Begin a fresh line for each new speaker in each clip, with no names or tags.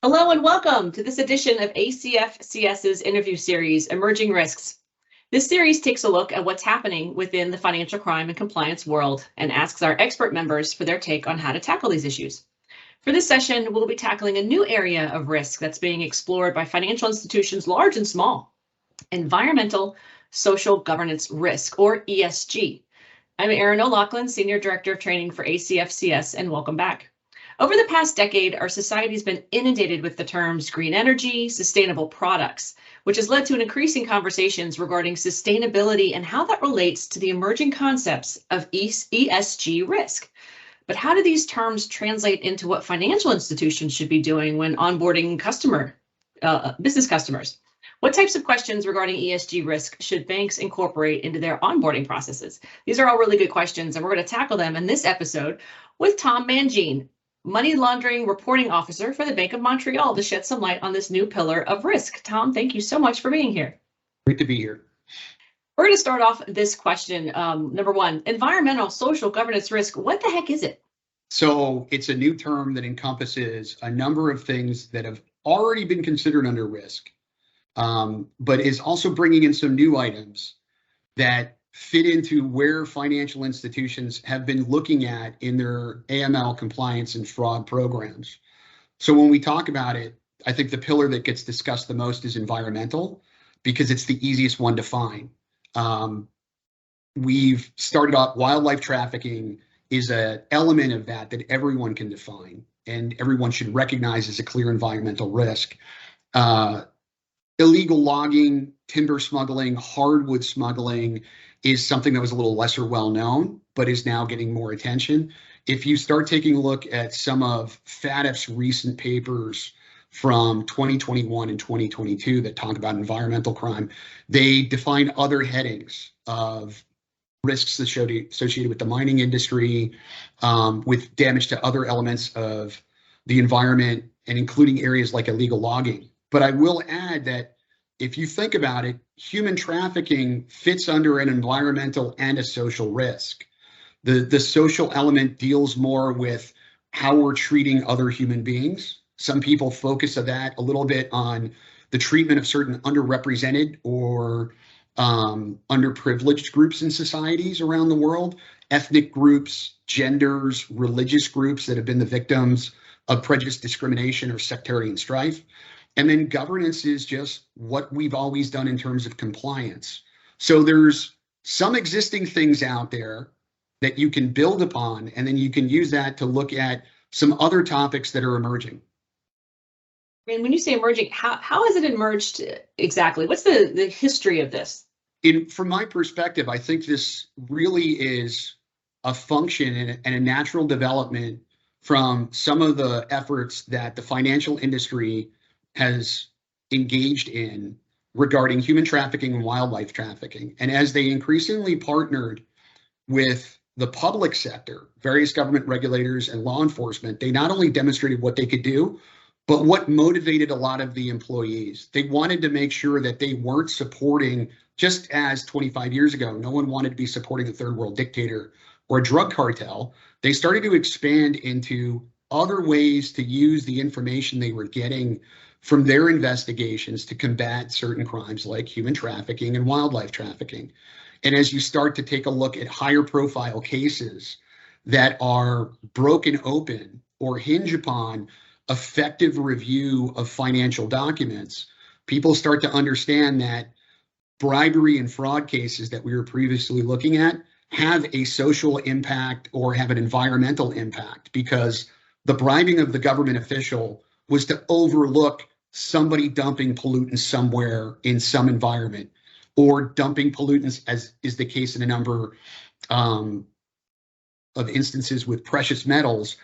Hello and welcome to this edition of ACFCS's interview series, Emerging Risks. This series takes a look at what's happening within the financial crime and compliance world and asks our expert members for their take on how to tackle these issues. For this session, we'll be tackling a new area of risk that's being explored by financial institutions large and small: environmental social governance risk, or ESG. I'm Erin O'Loughlin, Senior Director of Training for ACFCS, and welcome back. Over the past decade, our society's been inundated with the terms green energy, sustainable products, which has led to an increasing conversations regarding sustainability and how that relates to the emerging concepts of ESG risk. But how do these terms translate into what financial institutions should be doing when onboarding business customers? What types of questions regarding ESG risk should banks incorporate into their onboarding processes? These are all really good questions, and we're going to tackle them in this episode with Tom Mangine, Money Laundering Reporting Officer for the Bank of Montreal, to shed some light on this new pillar of risk. Tom, thank you so much for being here.
Great to be here.
We're going to start off this question. Number one, environmental social governance risk. What the heck is it?
So it's a new term that encompasses a number of things that have already been considered under risk, but is also bringing in some new items that fit into where financial institutions have been looking at in their AML compliance and fraud programs. So when we talk about it, I think the pillar that gets discussed the most is environmental, because it's the easiest one to find. We've started off, wildlife trafficking is an element of that everyone can define and everyone should recognize as a clear environmental risk. Illegal logging, timber smuggling, hardwood smuggling is something that was a little lesser well known, but is now getting more attention. If you start taking a look at some of FATF's recent papers from 2021 and 2022 that talk about environmental crime, they define other headings of risks associated with the mining industry, with damage to other elements of the environment, and including areas like illegal logging. But I will add that if you think about it, human trafficking fits under an environmental and a social risk. The social element deals more with how we're treating other human beings. Some people focus on that a little bit on the treatment of certain underrepresented or underprivileged groups in societies around the world, ethnic groups, genders, religious groups that have been the victims of prejudice, discrimination, or sectarian strife. And then governance is just what we've always done in terms of compliance. So there's some existing things out there that you can build upon, and then you can use that to look at some other topics that are emerging.
And when you say emerging, how has it emerged exactly? What's the history of this?
From my perspective, I think this really is a function and a natural development from some of the efforts that the financial industry has engaged in regarding human trafficking and wildlife trafficking. And as they increasingly partnered with the public sector, various government regulators and law enforcement, they not only demonstrated what they could do, but what motivated a lot of the employees. They wanted to make sure that they weren't supporting, just as 25 years ago, no one wanted to be supporting a third world dictator or a drug cartel. They started to expand into other ways to use the information they were getting from their investigations to combat certain crimes like human trafficking and wildlife trafficking. And as you start to take a look at higher profile cases that are broken open or hinge upon effective review of financial documents, people start to understand that bribery and fraud cases that we were previously looking at have a social impact or have an environmental impact, because the bribing of the government official was to overlook somebody dumping pollutants somewhere in some environment, or dumping pollutants, as is the case in a number of instances with precious metals,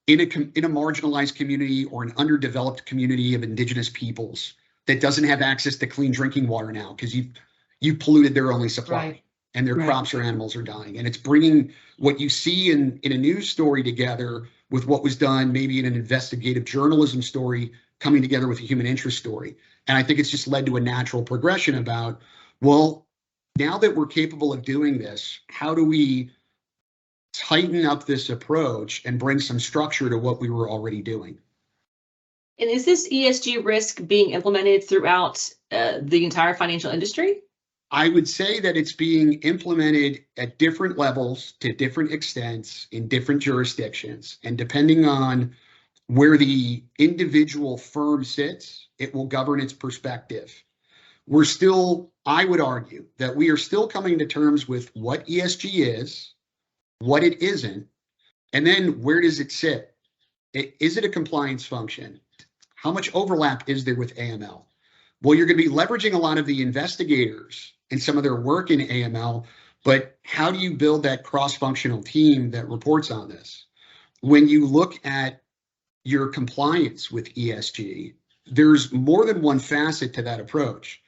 in a marginalized community or an underdeveloped community of indigenous peoples that doesn't have access to clean drinking water now because you polluted their only supply. Right. And their crops or animals are dying. And it's bringing what you see in a news story together with what was done maybe in an investigative journalism story coming together with a human interest story. And I think it's just led to a natural progression about, well, now that we're capable of doing this, how do we tighten up this approach and bring some structure to what we were already doing?
And is this ESG risk being implemented throughout the entire financial industry?
I would say that it's being implemented at different levels to different extents in different jurisdictions. And depending on where the individual firm sits, it will govern its perspective. We're still, I would argue, that we are still coming to terms with what ESG is, what it isn't, and then where does it sit? Is it a compliance function? How much overlap is there with AML? Well, you're going to be leveraging a lot of the investigators and some of their work in AML, but how do you build that cross-functional team that reports on this? When you look at your compliance with ESG, there's more than one facet to that approach.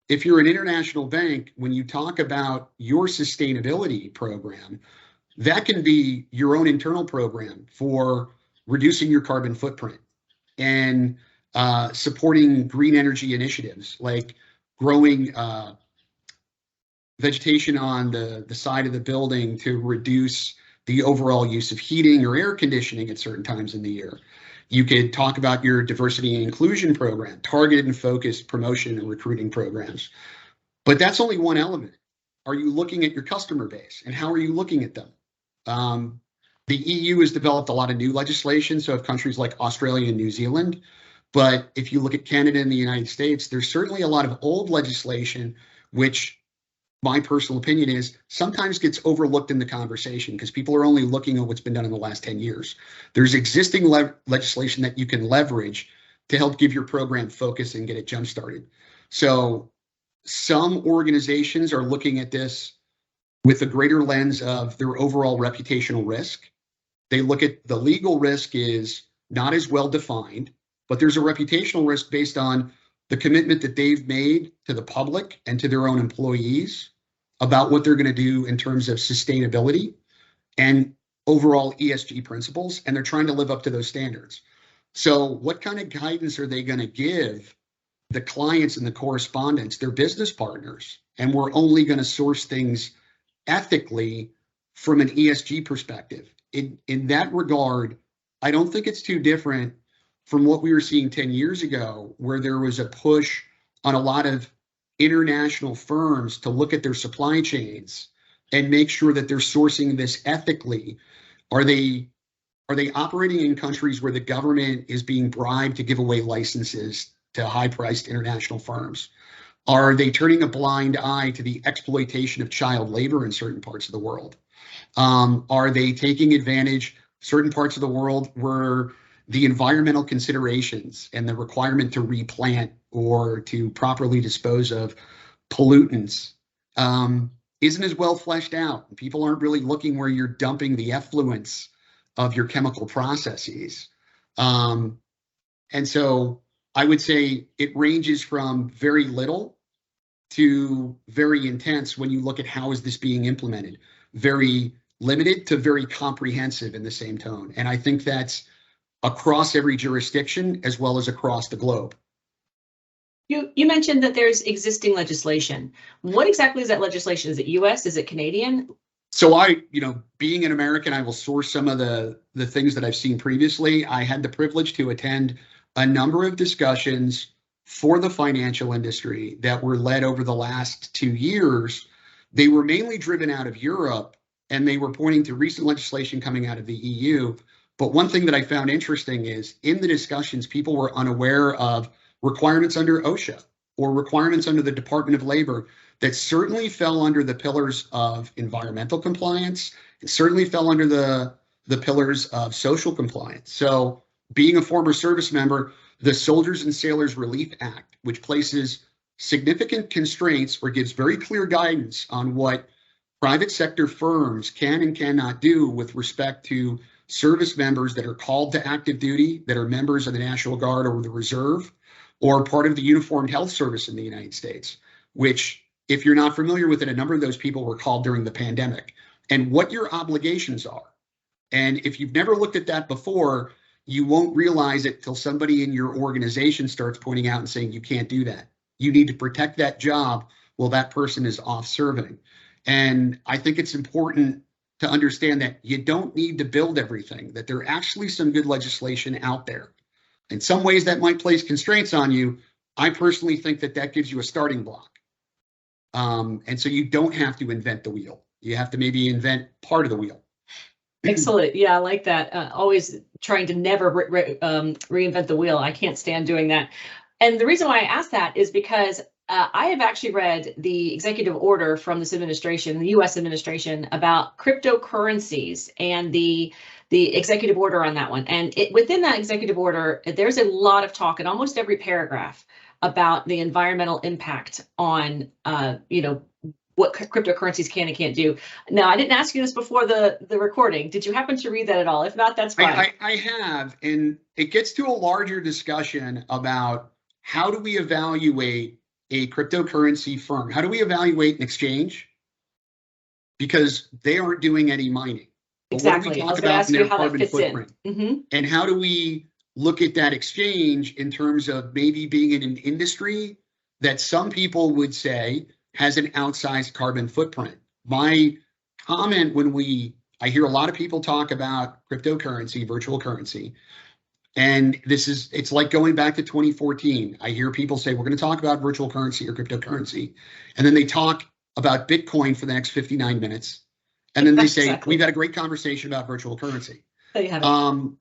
If you're an international bank, when you talk about your sustainability program, that can be your own internal program for reducing your carbon footprint and supporting green energy initiatives like growing vegetation on the side of the building to reduce the overall use of heating or air conditioning at certain times in the year. You could talk about your diversity and inclusion program, targeted and focused promotion and recruiting programs. But that's only one element. Are you looking at your customer base and how are you looking at them? The EU has developed a lot of new legislation, so have countries like Australia and New Zealand. But if you look at Canada and the United States, there's certainly a lot of old legislation, which my personal opinion is sometimes gets overlooked in the conversation because people are only looking at what's been done in the last 10 years. There's existing legislation that you can leverage to help give your program focus and get it jump started. So some organizations are looking at this with a greater lens of their overall reputational risk. They look at the legal risk is not as well defined, but there's a reputational risk based on the commitment that they've made to the public and to their own employees about what they're going to do in terms of sustainability and overall ESG principles, and they're trying to live up to those standards. So what kind of guidance are they going to give the clients and the correspondents, their business partners? And we're only going to source things ethically from an ESG perspective. In that regard, I don't think it's too different from what we were seeing 10 years ago, where there was a push on a lot of international firms to look at their supply chains and make sure that they're sourcing this ethically. Are they operating in countries where the government is being bribed to give away licenses to high-priced international firms? Are they turning a blind eye to the exploitation of child labor in certain parts of the world? Are they taking advantage certain parts of the world where the environmental considerations and the requirement to replant or to properly dispose of pollutants isn't as well fleshed out? People aren't really looking where you're dumping the effluents of your chemical processes. And so I would say it ranges from very little to very intense when you look at how is this being implemented. Very limited to very comprehensive in the same tone. And I think that's across every jurisdiction as well as across the globe.
You mentioned that there's existing legislation. What exactly is that legislation? Is it US? Is it Canadian?
So being an American, I will source some of the things that I've seen previously. I had the privilege to attend a number of discussions for the financial industry that were led over the last 2 years. They were mainly driven out of Europe, and they were pointing to recent legislation coming out of the EU. But one thing that I found interesting is in the discussions, people were unaware of requirements under OSHA or requirements under the Department of Labor that certainly fell under the pillars of environmental compliance. It certainly fell under the pillars of social compliance. So being a former service member, the Soldiers and Sailors Relief Act, which places significant constraints or gives very clear guidance on what private sector firms can and cannot do with respect to service members that are called to active duty, that are members of the National Guard or the Reserve, or part of the Uniformed Health Service in the United States, which, if you're not familiar with it, a number of those people were called during the pandemic, and what your obligations are. And if you've never looked at that before, you won't realize it till somebody in your organization starts pointing out and saying, you can't do that. You need to protect that job while that person is off serving. And I think it's important to understand that you don't need to build everything, that there are actually some good legislation out there. In some ways that might place constraints on you. I personally think that that gives you a starting block. And so you don't have to invent the wheel. You have to maybe invent part of the wheel.
Excellent. Yeah, I like that. Always trying to never reinvent the wheel. I can't stand doing that. And the reason why I asked that is because I have actually read the executive order from this administration, the U.S. administration, about cryptocurrencies and the executive order on that one. And within that executive order, there's a lot of talk in almost every paragraph about the environmental impact on, what cryptocurrencies can and can't do. Now, I didn't ask you this before the recording. Did you happen to read that at all? If not, that's fine.
I have, and it gets to a larger discussion about how do we evaluate a cryptocurrency firm? How do we evaluate an exchange? Because they aren't doing any mining.
Exactly. I was going to ask you how that fits in.
And how do we look at that exchange in terms of maybe being in an industry that some people would say has an outsized carbon footprint? My comment I hear a lot of people talk about cryptocurrency, virtual currency, and it's like going back to 2014. I hear people say, we're going to talk about virtual currency or cryptocurrency. And then they talk about Bitcoin for the next 59 minutes. And then they say, exactly, we've had a great conversation about virtual currency.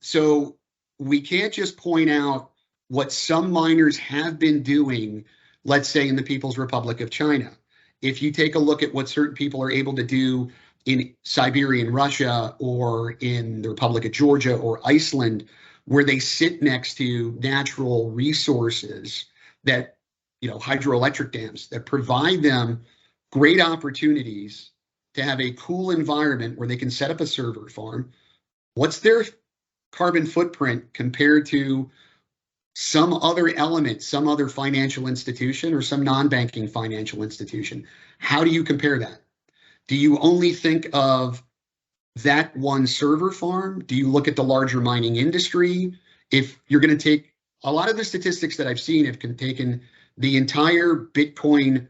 So we can't just point out what some miners have been doing, let's say in the People's Republic of China. If you take a look at what certain people are able to do in Siberian Russia or in the Republic of Georgia or Iceland, where they sit next to natural resources that, hydroelectric dams that provide them great opportunities to have a cool environment where they can set up a server farm. What's their carbon footprint compared to some other element, some other financial institution or some non-banking financial institution? How do you compare that? Do you only think of that one server farm? Do you look at the larger mining industry? If you're going to take a lot of the statistics that I've seen have taken the entire Bitcoin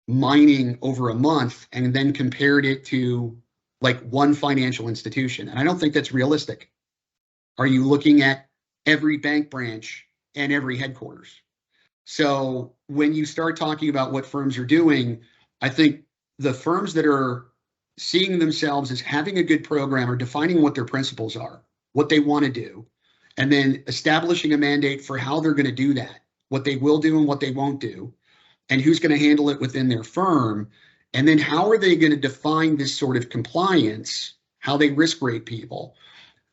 mining over a month and then compared it to like one financial institution. And I don't think that's realistic. Are you looking at every bank branch and every headquarters? So when you start talking about what firms are doing, I think the firms that are seeing themselves as having a good program or defining what their principles are, what they want to do, and then establishing a mandate for how they're going to do that, what they will do and what they won't do, and who's going to handle it within their firm. And then how are they going to define this sort of compliance, how they risk rate people?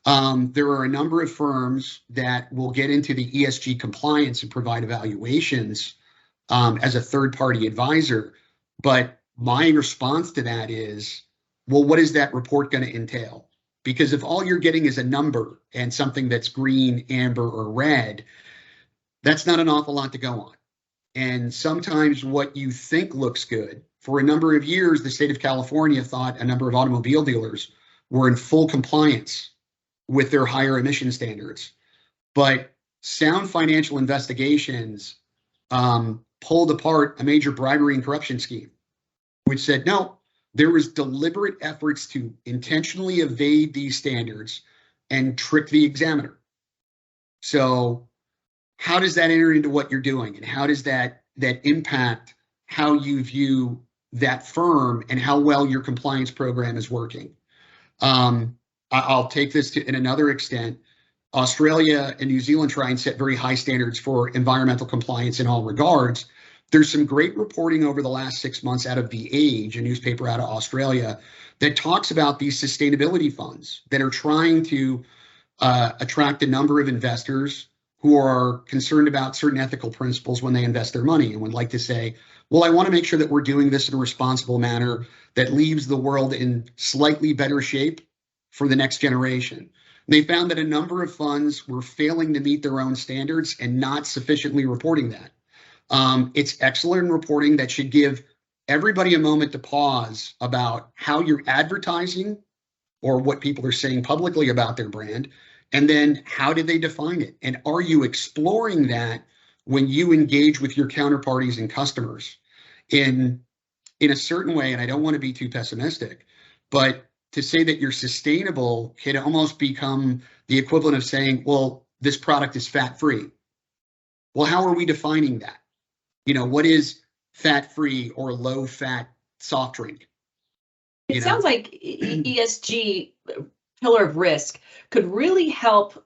There are a number of firms that will get into the ESG compliance and provide evaluations as a third-party advisor. But my response to that is, well, what is that report going to entail? Because if all you're getting is a number and something that's green, amber, or red, that's not an awful lot to go on. And sometimes what you think looks good, for a number of years, the state of California thought a number of automobile dealers were in full compliance with their higher emission standards. But sound financial investigations pulled apart a major bribery and corruption scheme, which said, no, there was deliberate efforts to intentionally evade these standards and trick the examiner. So how does that enter into what you're doing? And how does that impact how you view that firm and how well your compliance program is working? I'll take this in another extent. Australia and New Zealand try and set very high standards for environmental compliance in all regards. There's some great reporting over the last 6 months out of The Age, a newspaper out of Australia, that talks about these sustainability funds that are trying to attract a number of investors who are concerned about certain ethical principles when they invest their money and would like to say, well, I want to make sure that we're doing this in a responsible manner that leaves the world in slightly better shape for the next generation. And they found that a number of funds were failing to meet their own standards and not sufficiently reporting that. It's excellent reporting that should give everybody a moment to pause about how you're advertising or what people are saying publicly about their brand. And then how did they define it? And are you exploring that when you engage with your counterparties and customers in a certain way? And I don't want to be too pessimistic, but to say that you're sustainable can almost become the equivalent of saying, well, this product is fat-free. Well, how are we defining that? What is fat-free or low-fat soft drink?
It sounds like ESG pillar of risk could really help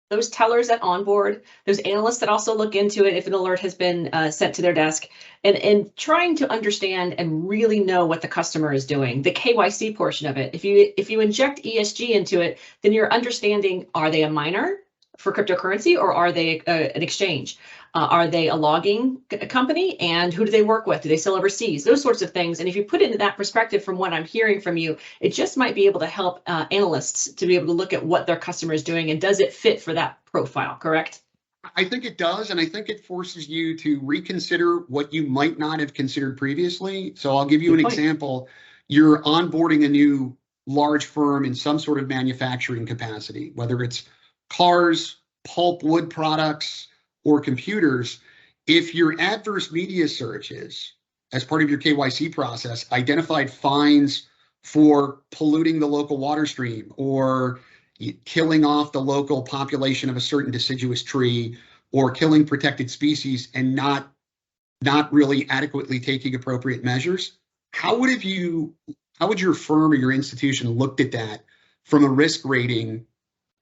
those tellers that onboard, those analysts that also look into it if an alert has been sent to their desk, and trying to understand and really know what the customer is doing, the KYC portion of it. If you inject ESG into it, then you're understanding, are they a miner for cryptocurrency, or are they an exchange? Are they a logging company, and who do they work with? Do they sell overseas? Those sorts of things. And if you put it into that perspective from what I'm hearing from you, it just might be able to help analysts to be able to look at what their customer is doing and does it fit for that profile, correct?
I think it does, and I think it forces you to reconsider what you might not have considered previously. So I'll give you an example. You're onboarding a new large firm in some sort of manufacturing capacity, whether it's cars, pulp wood products, or computers. If your adverse media searches, as part of your KYC process, identified fines for polluting the local water stream or killing off the local population of a certain deciduous tree or killing protected species and not really adequately taking appropriate measures, how would your firm or your institution looked at that from a risk rating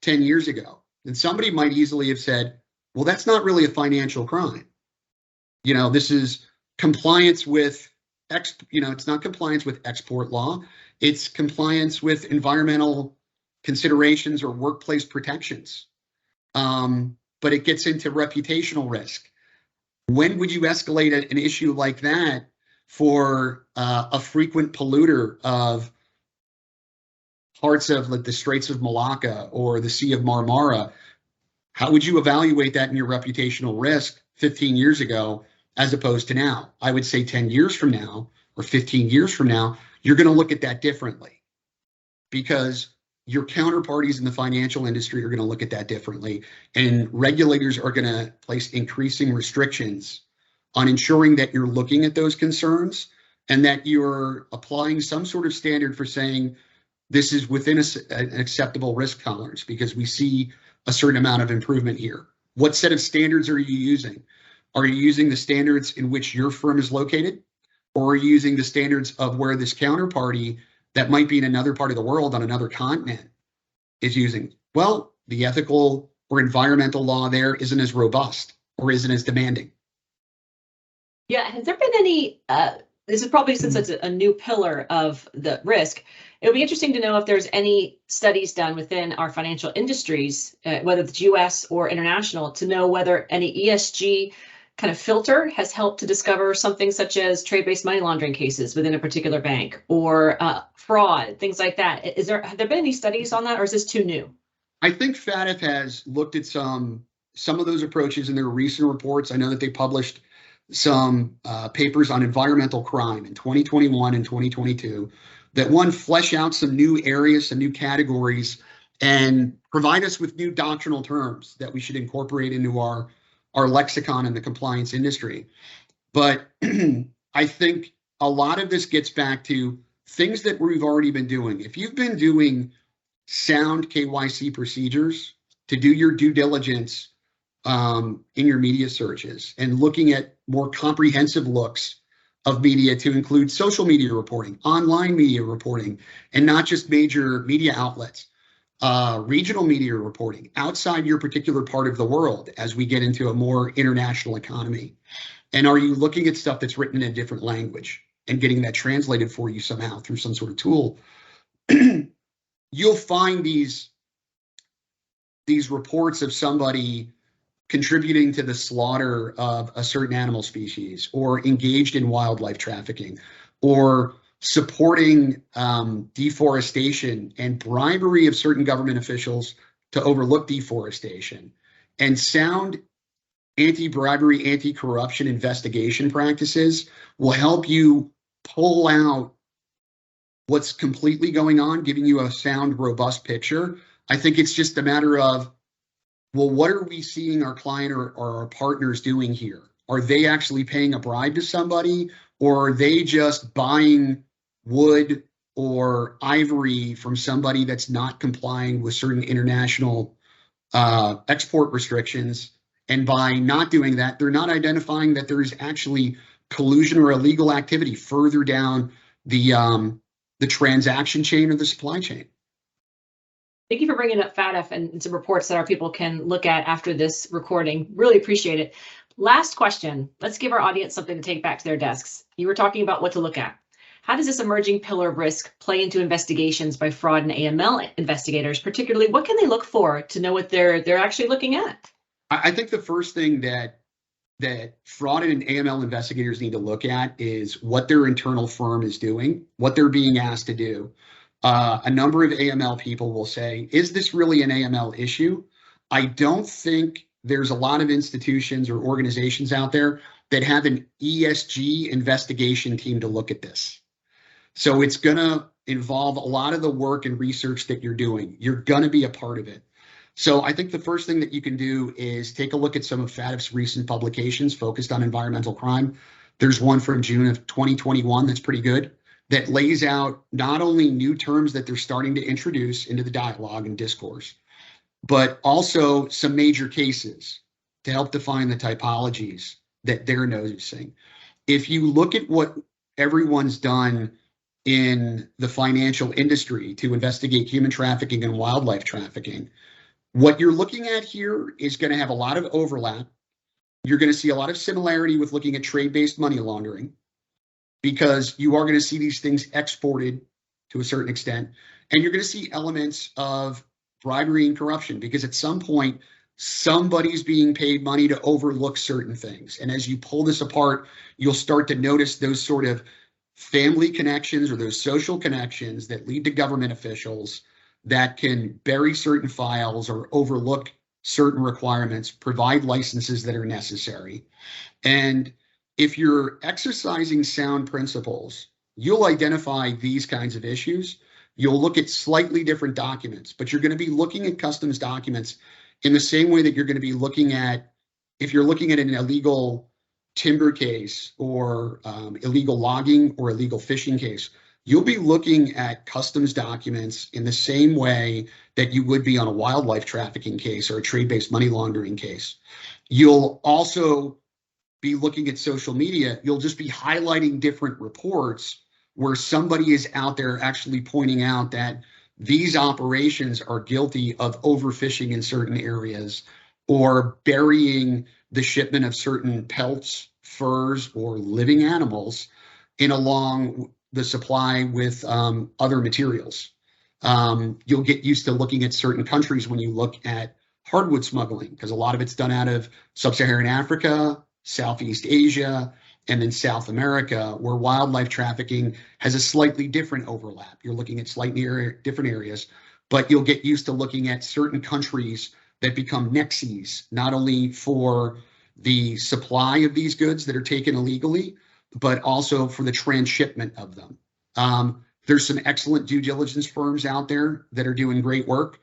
10 years ago? And somebody might easily have said, well, that's not really a financial crime. This is compliance with it's not compliance with export law. It's compliance with environmental considerations or workplace protections. But it gets into reputational risk. When would you escalate an issue like that for a frequent polluter of parts of like the Straits of Malacca or the Sea of Marmara? How would you evaluate that in your reputational risk 15 years ago as opposed to now? I would say 10 years from now or 15 years from now, you're going to look at that differently because your counterparties in the financial industry are going to look at that differently, and regulators are going to place increasing restrictions on ensuring that you're looking at those concerns and that you're applying some sort of standard for saying this is within an acceptable risk tolerance because we see a certain amount of improvement here. What set of standards are you using? Are you using the standards in which your firm is located, or are you using the standards of where this counterparty that might be in another part of the world on another continent is using? Well, the ethical or environmental law there isn't as robust or isn't as demanding.
Yeah, has there been any, this is probably since it's a new pillar of the risk, it would be interesting to know if there's any studies done within our financial industries, whether it's US or international, to know whether any ESG kind of filter has helped to discover something such as trade-based money laundering cases within a particular bank or fraud, things like that. Have there been any studies on that, or is this too new?
I think FATF has looked at some of those approaches in their recent reports. I know that they published some papers on environmental crime in 2021 and 2022 that flesh out some new areas, some new categories, and provide us with new doctrinal terms that we should incorporate into our lexicon in the compliance industry. But I think a lot of this gets back to things that we've already been doing. If you've been doing sound KYC procedures to do your due diligence in your media searches and looking at more comprehensive looks of media to include social media reporting, online media reporting, and not just major media outlets, regional media reporting outside your particular part of the world as we get into a more international economy. And are you looking at stuff that's written in a different language and getting that translated for you somehow through some sort of tool? You'll find these reports of somebody contributing to the slaughter of a certain animal species, or engaged in wildlife trafficking, or supporting deforestation and bribery of certain government officials to overlook deforestation. And sound anti-bribery, anti-corruption investigation practices will help you pull out what's completely going on, giving you a sound, robust picture. I think it's just a matter of, well, what are we seeing our client or our partners doing here? Are they actually paying a bribe to somebody, or are they just buying wood or ivory from somebody that's not complying with certain international export restrictions. And by not doing that, they're not identifying that there is actually collusion or illegal activity further down the transaction chain or the supply chain.
Thank you for bringing up FATF and some reports that our people can look at after this recording. Really appreciate it. Last question. Let's give our audience something to take back to their desks. You were talking about what to look at. How does this emerging pillar of risk play into investigations by fraud and AML investigators? Particularly, what can they look for to know what they're actually looking at?
I think the first thing that fraud and AML investigators need to look at is what their internal firm is doing, what they're being asked to do. A number of AML people will say, is this really an AML issue? I don't think there's a lot of institutions or organizations out there that have an ESG investigation team to look at this. So it's going to involve a lot of the work and research that you're doing. You're going to be a part of it. So I think the first thing that you can do is take a look at some of FATF's recent publications focused on environmental crime. There's one from June of 2021 that's pretty good, that lays out not only new terms that they're starting to introduce into the dialogue and discourse, but also some major cases to help define the typologies that they're noticing. If you look at what everyone's done in the financial industry to investigate human trafficking and wildlife trafficking, what you're looking at here is going to have a lot of overlap. You're going to see a lot of similarity with looking at trade-based money laundering, because you are going to see these things exported to a certain extent, and you're going to see elements of bribery and corruption, because at some point somebody's being paid money to overlook certain things. And as you pull this apart, you'll start to notice those sort of family connections or those social connections that lead to government officials that can bury certain files or overlook certain requirements, provide licenses that are necessary. And if you're exercising sound principles, you'll identify these kinds of issues. You'll look at slightly different documents, but you're going to be looking at customs documents in the same way that you're going to be looking at, if you're looking at an illegal timber case or illegal logging or illegal fishing case, you'll be looking at customs documents in the same way that you would be on a wildlife trafficking case or a trade-based money laundering case. You'll also be looking at social media. You'll just be highlighting different reports where somebody is out there actually pointing out that these operations are guilty of overfishing in certain areas or burying the shipment of certain pelts, furs, or living animals in along the supply with other materials. You'll get used to looking at certain countries when you look at hardwood smuggling, because a lot of it's done out of sub-Saharan Africa, Southeast Asia, and then South America, where wildlife trafficking has a slightly different overlap. You're looking at slightly different areas, but you'll get used to looking at certain countries that become nexus, not only for the supply of these goods that are taken illegally, but also for the transshipment of them. There's some excellent due diligence firms out there that are doing great work.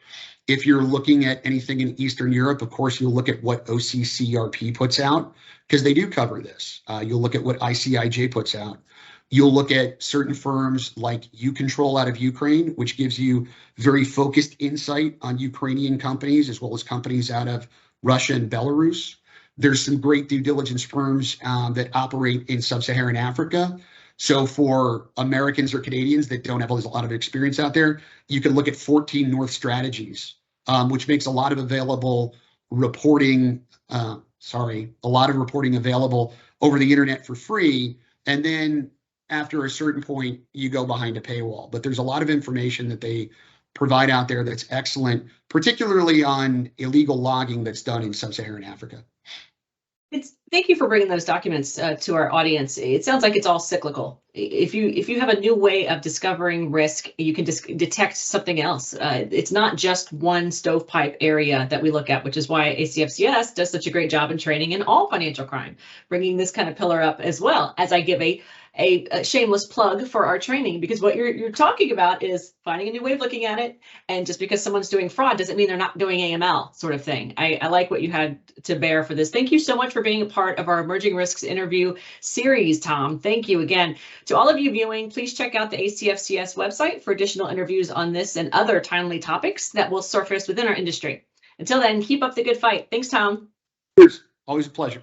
If you're looking at anything in Eastern Europe, of course, you'll look at what OCCRP puts out, because they do cover this. You'll look at what ICIJ puts out. You'll look at certain firms like U-Control out of Ukraine, which gives you very focused insight on Ukrainian companies, as well as companies out of Russia and Belarus. There's some great due diligence firms that operate in sub-Saharan Africa. So for Americans or Canadians that don't have a lot of experience out there, you can look at 14 North Strategies, which makes a lot of reporting available over the internet for free. And then after a certain point, you go behind a paywall. But there's a lot of information that they provide out there that's excellent, particularly on illegal logging that's done in sub-Saharan Africa.
Thank you for bringing those documents to our audience. It sounds like it's all cyclical. If you have a new way of discovering risk, you can detect something else. It's not just one stovepipe area that we look at, which is why ACFCS does such a great job in training in all financial crime, bringing this kind of pillar up as well. As I give a shameless plug for our training, because what you're talking about is finding a new way of looking at it. And just because someone's doing fraud doesn't mean they're not doing AML sort of thing. I like what you had to bear for this. Thank you so much for being a part of our Emerging Risks interview series, Tom. Thank you again. To all of you viewing, please check out the ACFCS website for additional interviews on this and other timely topics that will surface within our industry. Until then, keep up the good fight. Thanks, Tom.
Cheers. Always a pleasure.